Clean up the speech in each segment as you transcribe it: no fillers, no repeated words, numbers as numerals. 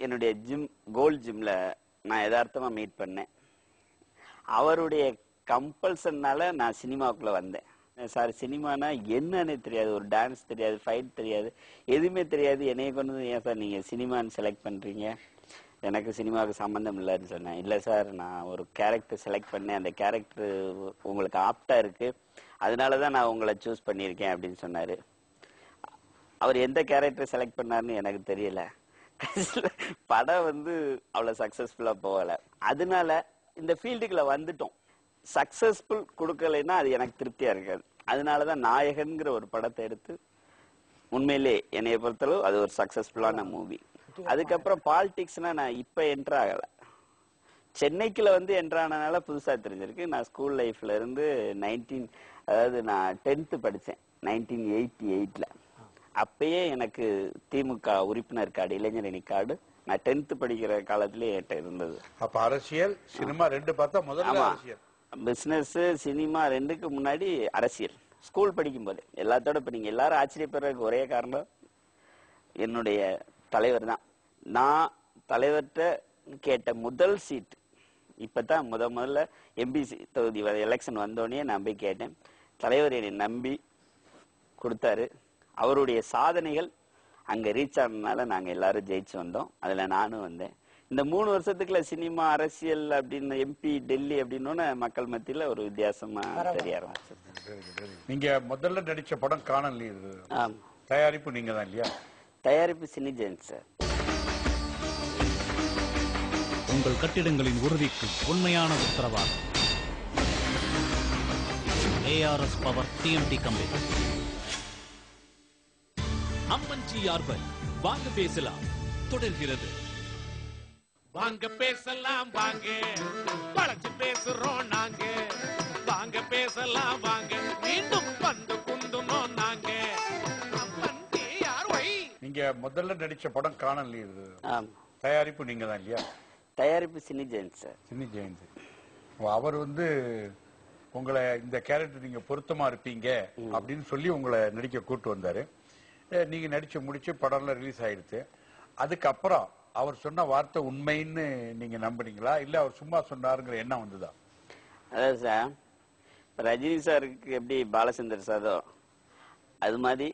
என்னுடைய கோல்ட் ஜிம்ல நான் யதார்த்தமா மீட் பண்ணேன். அவருடைய கம்பல்சன்னால நான் சினிமாவுக்குள்ள வந்தேன். சார் சினிமானா என்னன்னு தெரியாது, ஒரு டான்ஸ் தெரியாது, ஃபைட் தெரியாது, எதுவுமே தெரியாது. என்னைய கொண்டு ஏன் சார் நீங்க சினிமான்னு செலக்ட் பண்றீங்க, எனக்கு சினிமாவுக்கு சம்பந்தம் இல்லைன்னு சொன்னேன். இல்லை சார், நான் ஒரு கேரக்டர் செலக்ட் பண்ணேன், அந்த கேரக்டர் உங்களுக்கு ஆப்டா இருக்கு, அதனாலதான் நான் உங்களை சூஸ் பண்ணியிருக்கேன் அப்படின்னு சொன்னாரு. அவர் எந்த கேரக்டர் செலக்ட் பண்ணாருன்னு எனக்கு தெரியல. படம் அவ்வளவு சக்சஸ்ஃபுல்லா போகல. அதனால இந்த ஃபீல்டுக்குள்ள வந்துட்டோம். சக்சஸ்ஃபுல் கொடுக்கலைன்னா அது எனக்கு திருப்தியா இருக்காது. அதனாலதான் நாயகன்கிற ஒரு படத்தை எடுத்து உண்மையிலே என்னைய பொறுத்தளவு அது ஒரு சக்சஸ்ஃபுல்லான மூவி. அதுக்கப்புறம் பாலிடிக்ஸ்னா நான் இப்ப என்டர் ஆகல. சென்னைக்குள்ள என்டர் ஆனதுனால புதுசா தெரிஞ்சிருக்கு. நான் ஸ்கூல் லைஃப்ல இருந்து அதாவது நான் 10th படிச்சேன் 1988ல. அப்பயே எனக்கு திமுக உறுப்பினர் கார்டு, இளைஞரணி கார்டு நான் 10th படிக்கிற காலத்திலே என்கிட்ட இருந்தது. அப்ப அரசியல் சினிமா ரெண்டு பார்த்தா முதல்ல அரசியல், பிசினஸ் சினிமா ரெண்டுக்கு முன்னாடி அரசியல். ஸ்கூல் படிக்கும் போது எல்லாத்தோட இப்ப நீங்க எல்லாரும் ஆச்சரியப்படுறதுக்கு ஒரே காரணம் என்னுடைய தலைவர் தான். நான் தலைவர்கிட்ட கேட்ட முதல் சீட் இப்பதான் முதல்ல எம்பிசி தொகுதி எலெக்ஷன் வந்தோடனே நான் போய் கேட்டேன். தலைவர் என்னை நம்பி கொடுத்தாரு. அவருடைய சாதனைகள் அங்க ரீச் ஆனதுனால நாங்க எல்லாரும் ஜெயிச்சு வந்தோம். அதுல நானும் வந்தேன். இந்த 3 வருஷத்துக்குள்ள சினிமா, அரசியல் அப்படின்னு எம்பி, டெல்லி அப்படின்னு மக்கள் மத்தியில ஒரு வித்தியாசமா தெரிய ஆரம்பிச்சு. நீங்க முதல்ல நடிச்ச படம் காணல் நீர், தயாரிப்பு நீங்க தான் இல்லையா? தயாரிப்பு சினிஜென் சார். உங்கள் கட்டிடங்களின் உறுதிக்கு உண்மையான உத்தரவாதம். ARS power TMT company. Amman GR வாங்க பேசலாம் தொடர்கிறது. வாங்க பேசலாம் வாங்க, வளைச்சு பேசுறோம் நாங்க. வாங்க பேசலாம் வாங்க, மீண்டும் வந்து குந்துனோம் நாங்க. அம்மன் GR. நீங்க முதல்ல நடிச்ச படம் காணல் நீர், தயாரிப்பு நீங்க தான் இல்லையா? தயாரிப்பு சினிஜென் சார். சினிஜென். அவர் உங்களை இந்த கேரக்டர் நீங்க பொருத்தமா இருப்பீங்க அப்படின்னு சொல்லி உங்களை நடிக்க கூட்டு வந்தாரு. நீங்க நடிச்சு முடிச்சு படம்லாம் ரிலீஸ் ஆயிடுச்சு. அதுக்கப்புறம் அவர் சொன்ன வார்த்தை உண்மைன்னு நீங்க நம்புனீங்களா, இல்ல அவர் சும்மா சொன்னாருங்கிற எண்ணம் வந்துதா? அதாவது சார், ரஜினி சாருக்கு எப்படி பாலச்சந்தர் சாரோ அது மாதிரி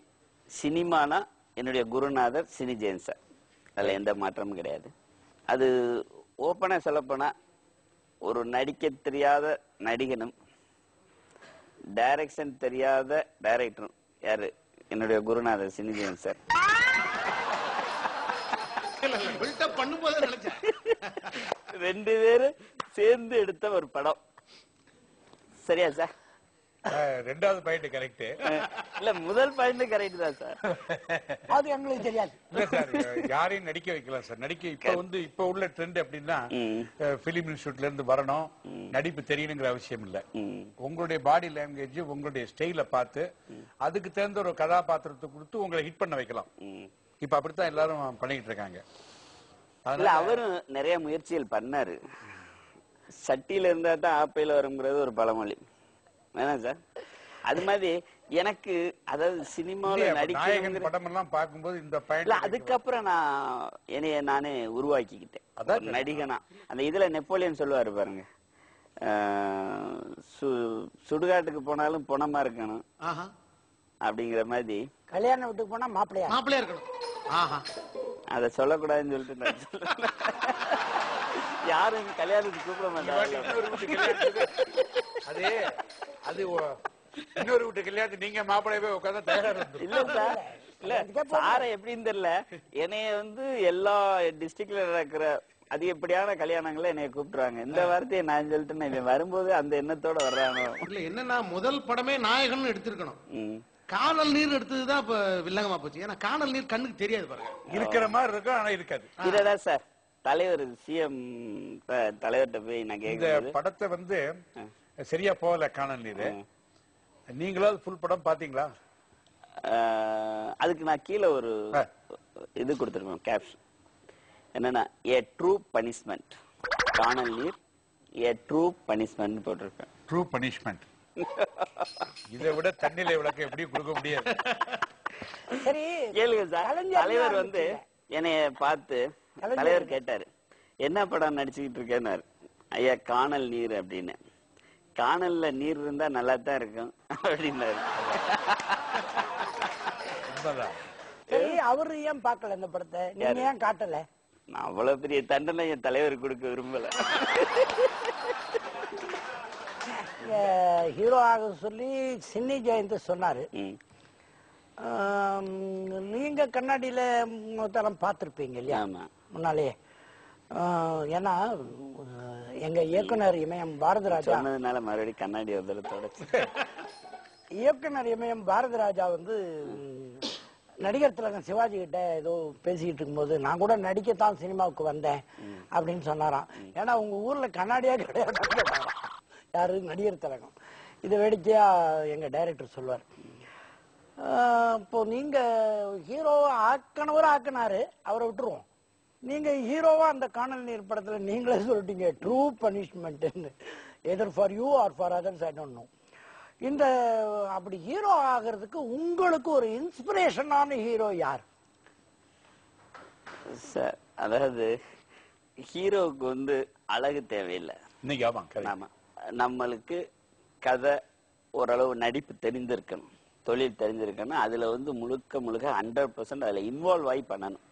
சினிமானா என்னுடைய குருநாதர் சினிஜென் சார். அதுல எந்த மாற்றமும் கிடையாது. அது ஓப்பனா சொல்லப்போனா ஒரு நடிக்க தெரியாத நடிகனும் டைரக்ஷன் தெரியாத டைரக்டரும் யாரு? என்னுடைய குருநாதர் சினிஜென் சார். ரெண்டு பேரும் சேர்ந்து எடுத்த ஒரு படம். சரியா சார்? ரெண்டாவது பாயிண்ட் கரெக்ட். இல்ல முதல் பாயிண்ட் கரெக்ட் தான் சார். அது எங்களுக்கு தெரியாது. இல்ல சார், யாரையும் நடிக்க வைக்கலாம் சார். நடிக்க இப்ப உள்ள ட்ரெண்ட் அப்படின்னா பிலிம் இன்ஸ்டியூட்ல இருந்து வரணும், நடிப்பு தெரியணுங்கிற அவசியம் இல்ல. உங்களுடைய பாடி லாங்குவேஜ், உங்களுடைய ஸ்டைல பார்த்து அதுக்கு தகுந்த ஒரு கதாபாத்திரத்தை கொடுத்து உங்களை ஹிட் பண்ண வைக்கலாம். இப்ப அப்படித்தான் எல்லாரும் பண்ணிட்டு இருக்காங்க. அவரும் நிறைய முயற்சிகள் பண்ணாரு. சட்டியில இருந்தா தான் ஆப்பையில வருங்கிறது ஒரு பழமொழி வேணாம் சார். அது மாதிரி எனக்கு அதாவது சினிமாவில் நடிக்க படம் எல்லாம் பார்க்கும்போது இந்த பயன் அதுக்கப்புறம் நான் என்னைய நானே உருவாக்கிக்கிட்டேன் நடிகனா. அந்த இதுல நெப்போலியன் சொல்லுவாரு பாருங்க, சுடுகாட்டுக்கு போனாலும் பொணமா இருக்கணும் அப்படிங்கிற மாதிரி கல்யாண வீட்டுக்கு போனா மாப்பிள்ளையா இருக்கணும். அத சொல்லக்கூடாதுன்னு சொல்லிட்டு நான் சொல்றேன். யாரும் கல்யாணத்துக்கு கூப்பிட மாட்டாங்க. அது இன்னொரு வீட்டு கல்யாணத்துக்கு நீங்க மாப்பிள்ளையவே உட்கார்ந்து தயாரா இல்ல சார். இல்ல சார எப்படின்னு தெரியல, என்னைய எல்லா டிஸ்ட்ரிக்ட்ல நடக்கிற அதிகப்படியான கல்யாணங்களை என்னைய கூப்பிடுறாங்க. இந்த வார்த்தையை நான் சொல்லிட்டு இவன் வரும்போது அந்த எண்ணத்தோட வர்றாங்க. இல்ல என்னன்னா முதல் படமே நாயகன் எடுத்திருக்கணும். காணல் நீர் எடுத்ததுதான் இப்ப வில்லங்கமா போச்சு. ஏன்னா காணல் நீர் கண்ணுக்கு தெரியாது பாருங்க, இருக்கிற மாதிரி இருக்கும் ஆனா இருக்காது. இததான் சார் தலைவர் சிஎம் தலைவர்கிட்ட போய் நான் கேட்க படத்தை சரியா போகல காணல் நீர். நீங்களாவது ஃபுல் படம் பாத்தீங்களா? அதுக்கு நான் கீழே ஒரு இது கொடுத்துருக்கோம் கேப்ஷன். என்னன்னா ஏ ட்ரூ பனிஷ்மெண்ட், காணல் நீர் ஏ ட்ரூ பனிஷ்மெண்ட் போட்டிருக்கேன். True punishment. இதை விட தண்ணில விளக்க எப்படி கொடுக்க முடியாது. சரி கேளுங்க சார். தலைவர் என்னைய பார்த்து தலைவர் கேட்டாரு, என்ன படம் நடிச்சுக்கிட்டு இருக்கேன்னாரு. ஐயா காணல் நீர் அப்படின்னு. காணல்ல நீர் இருந்தா நல்லா தான் இருக்கும் அப்படின்னாரு. சரி, அவரு ஏன் பார்க்கல இந்த படத்தை, நீங்க ஏன் காட்டல? நான் அவ்வளவு பெரிய தண்டனை என் தலைவர் கொடுக்க விரும்பல. ஹீரோ ஆக சொல்லி சின்னி ஜெயந்த் சொன்னாரு. நீங்க கண்ணாடியில தரம் பார்த்திருப்பீங்க இல்லையா முன்னாலே? ஏன்னா எங்க இயக்குனர் இமயம் பாரதிராஜா சொன்னதுனால மறுபடியும் கண்ணாடி ஒரு தொடச்சு. இயக்குனர் இமயம் பாரதிராஜா வந்து நடிகர் திலகம் சிவாஜி கிட்ட ஏதோ பேசிக்கிட்டு இருக்கும்போது, நான் கூட நடிக்கத்தான் சினிமாவுக்கு வந்தேன் அப்படின்னு சொன்னாராம். ஏன்னா உங்க ஊர்ல கண்ணாடியா கிடையாது. யாரு? நடிகர் திலகம். இது வேடிக்கையா எங்க டைரக்டர் சொல்வார். இப்போ நீங்க ஹீரோவா ஆக்கினாரு, அவரை விட்டுருவோம். நீங்க ஹீரோவா அந்த காணல் நீர் படத்துல நீங்களே சொல்லிட்டீங்க true punishment, either for you are for others I don't know. இந்த அப்படி ஹீரோ ஆகிறதுக்கு உங்களுக்கு ஒரு இன்ஸ்பிரேஷனான ஹீரோ யார் சார்? அதாவது ஹீரோவுக்கு வந்து அழகு தேவையில்லை. ஆமா, நம்மளுக்கு கதை ஓரளவு நடிப்பு தெரிஞ்சிருக்கணும், தொழில் தெரிஞ்சிருக்கணும். அதுல வந்து முழுக்க 100% அதுல இன்வால்வ் ஆகி பண்ணணும்.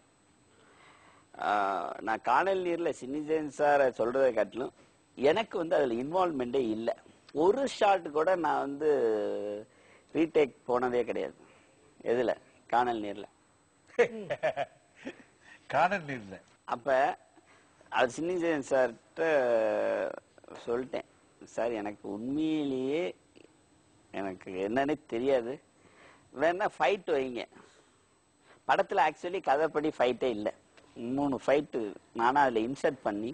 நான் காணல் நீர்ல சின்னி ஜெயந்த் சார் சொல்றதை காட்டிலும் எனக்கு வந்து அதுல இன்வால்வ்மெண்டே இல்லை. ஒரு ஷாட் கூட நான் வந்து ரீடேக் போனதே கிடையாது. எதுல? காணல் நீர்ல. காணல் நீர்ல. அப்ப அது சின்னி ஜெயந்த் சார்கிட்ட சொல்லிட்டேன், சார் எனக்கு உண்மையிலேயே எனக்கு என்னன்னே தெரியாது, வேணா ஃபைட் வைங்க. படத்துல ஆக்சுவலி கதைப்படி ஃபைட்டே இல்லை. 3 ஃபைட்டு நானா அதுல இன்சர்ட் பண்ணி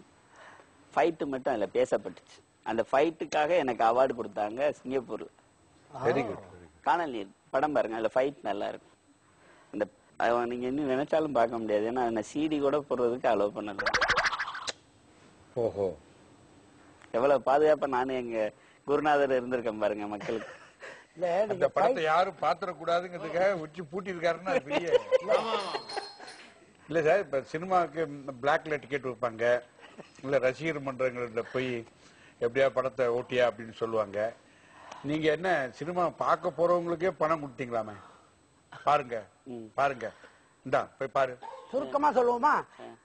ஃபைட்டு மட்டும் அதுல பேசப்பட்டுச்சு. அந்த ஃபைட்டுக்காக எனக்கு அவார்டு கொடுத்தாங்க சிங்கப்பூர்ல. காணல் நீர் படம் பாருங்க, அதுல ஃபைட் நல்லா இருக்கும். அந்த நீங்க இன்னும் நினைச்சாலும் பார்க்க முடியாது, ஏன்னா அந்த CD கூட போடுறதுக்கு அலோவ் பண்ணல. ஓஹோ, எவ்வளவு பாதுகாப்பா நானும் எங்க குருநாதர் இருந்திருக்கேன் பாருங்க மக்களுக்கு. அந்த படத்தை யாரும் பாத்திரக்கூடாதுங்கிறதுக்காக உச்சி பூட்டி இருக்காருன்னா பெரிய இல்ல சார். இப்ப சினிமாவுக்கு பிளாக்ல டிக்கெட் வைப்பாங்க, இல்ல ரசிகர் மன்றங்கள்ல போய் எப்படியா படத்தை ஓட்டியா அப்படின்னு சொல்லுவாங்க. நீங்க என்ன சினிமா பார்க்க போறவங்களுக்கே பணம் கொடுத்தீங்களாமே? பாருங்க பாருங்க, இந்தா போய் பாரு. சுருக்கமா சொல்லுவோமா,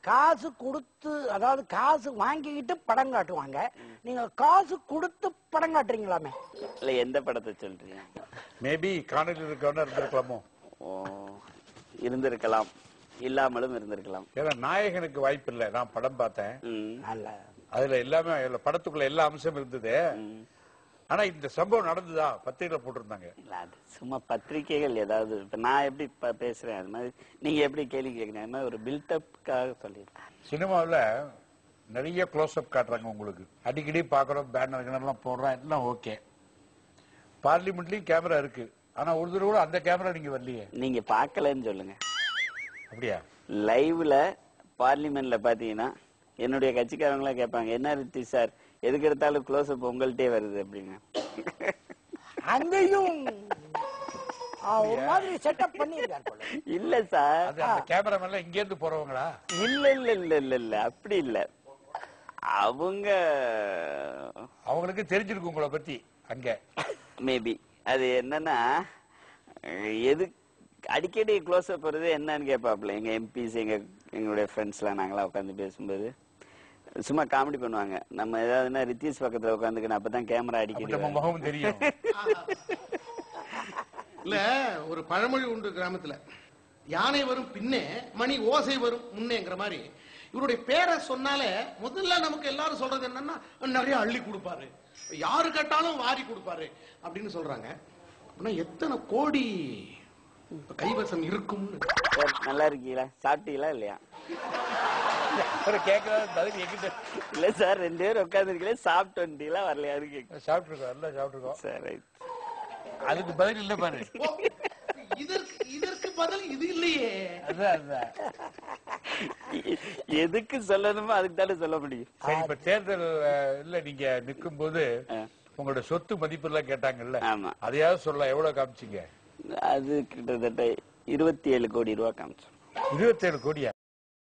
காசு கொடுத்து, அதாவது காசு வாங்கிக்கிட்டு படம் காட்டுவாங்க. நீங்க காசு கொடுத்து படம் காட்டுறீங்களாமே? இல்ல, எந்த படத்தை சொல்றீங்க? மேபி காணொலி இருக்கவன இருந்திருக்கலாமோ? இருந்திருக்கலாம், இல்லாமலும் இருந்திருக்கலாம். ஏன்னா நாயகனுக்கு வாய்ப்பு இல்ல. நான் படம் பார்த்தேன், அதுல எல்லாமே படத்துக்குள்ள எல்லா அம்சம் இருந்தது. ஆனா இந்த சம்பவம் நடந்ததா பத்திரிகையில போட்டிருந்தாங்க. சும்மா பத்திரிகைகள் ஏதாவது இப்ப நான் எப்படி பேசுறேன் அது மாதிரி நீங்க எப்படி கேள்வி கேட்கறீங்க, ஒரு பில்டப்காக சொல்லிடுறேன். சினிமாவில் நிறைய க்ளோஸ் அப் காட்டுறாங்க உங்களுக்கு, அடிக்கடி பாக்குறோம், பேனர் எல்லாம் போடுறோம், எல்லாம் ஓகே. பார்லிமெண்ட்லயும் கேமரா இருக்கு, ஆனா ஒரு தடவை கூட அந்த கேமரா நீங்க வரலையே. நீங்க பாக்கலன்னு சொல்லுங்க. அப்படியா? லைவ்ல பார்லிமெண்ட்ல பாத்தீங்கன்னா என்னுடைய கட்சிக்காரங்களா கேட்பாங்க, என்ன ரித்தி சார் எதுக்கு எடுத்தாலும் க்ளோஸ் அப் உங்கள்கிட்டே வருது அப்படின்னு. அங்கேயும் ஒரு மாதிரி செட்டப் பண்ணிருக்காரு. இல்ல சார், அந்த கேமராமேன் இங்க இருந்து போறவங்களா? இல்ல இல்ல இல்ல இல்ல இல்ல அப்படி இல்ல. அவங்களுக்கு தெரிஞ்சிருக்கு உங்களை பத்தி அங்க. மேபி அது என்னன்னா, எது அடிக்கடி க்ளோஸ் அப் வருது என்னன்னு கேட்பாப்ல எங்க எம்பிஸ், எங்களுடைய ஃப்ரெண்ட்ஸ் எல்லாம் நாங்களாம் உட்காந்து பேசும்போது சும்மா காமெடி பண்ணுவாங்க. நம்ம ஏதாவதுன்னா ரித்தீஷ் பக்கத்துல உட்காந்துக்கணும், அப்பதான் கேமரா அடிக்கடி முகம் தெரியும். இல்ல, ஒரு பழமொழி உண்டு கிராமத்துல, யானை வரும் பின்னே மணி ஓசை வரும் முன்னேங்கிற மாதிரி. இவருடைய பேரை சொன்னாலே முதல்ல நமக்கு எல்லாரும் சொல்றது என்னன்னா, நிறைய அள்ளி கொடுப்பாரு, யாரு கேட்டாலும் வாரி கொடுப்பாரு அப்படின்னு சொல்றாங்க. ஆனா எத்தனை கோடி கைவசம் இருக்கும். நல்லா இருக்கீங்களா, சாப்பிட்டீங்களா இல்லையா? இல்ல சார், 2 பேரும் உட்கார்ந்து இருக்கீங்களா, சாப்பிட்டு வந்துட்டீங்களா வரலையா? சாப்பிட்டுருக்கோம். சரி, அதுக்கு பதில் இல்ல பாரு. இதற்கு பதில் இது இல்லையே. எதுக்கு சொல்லணுமோ அதுக்கு தானே சொல்ல முடியும். சரி, இப்ப தேர்தல் இல்ல நீங்க நிற்கும் போது உங்களோட சொத்து மதிப்பு எல்லாம் கேட்டாங்கல்ல, அதையாவது சொல்ல. எவ்வளவு காமிச்சீங்க? அது கிட்டத்தட்ட 27 கோடி ரூபாய் காமிச்சோம். 27 கோடியா?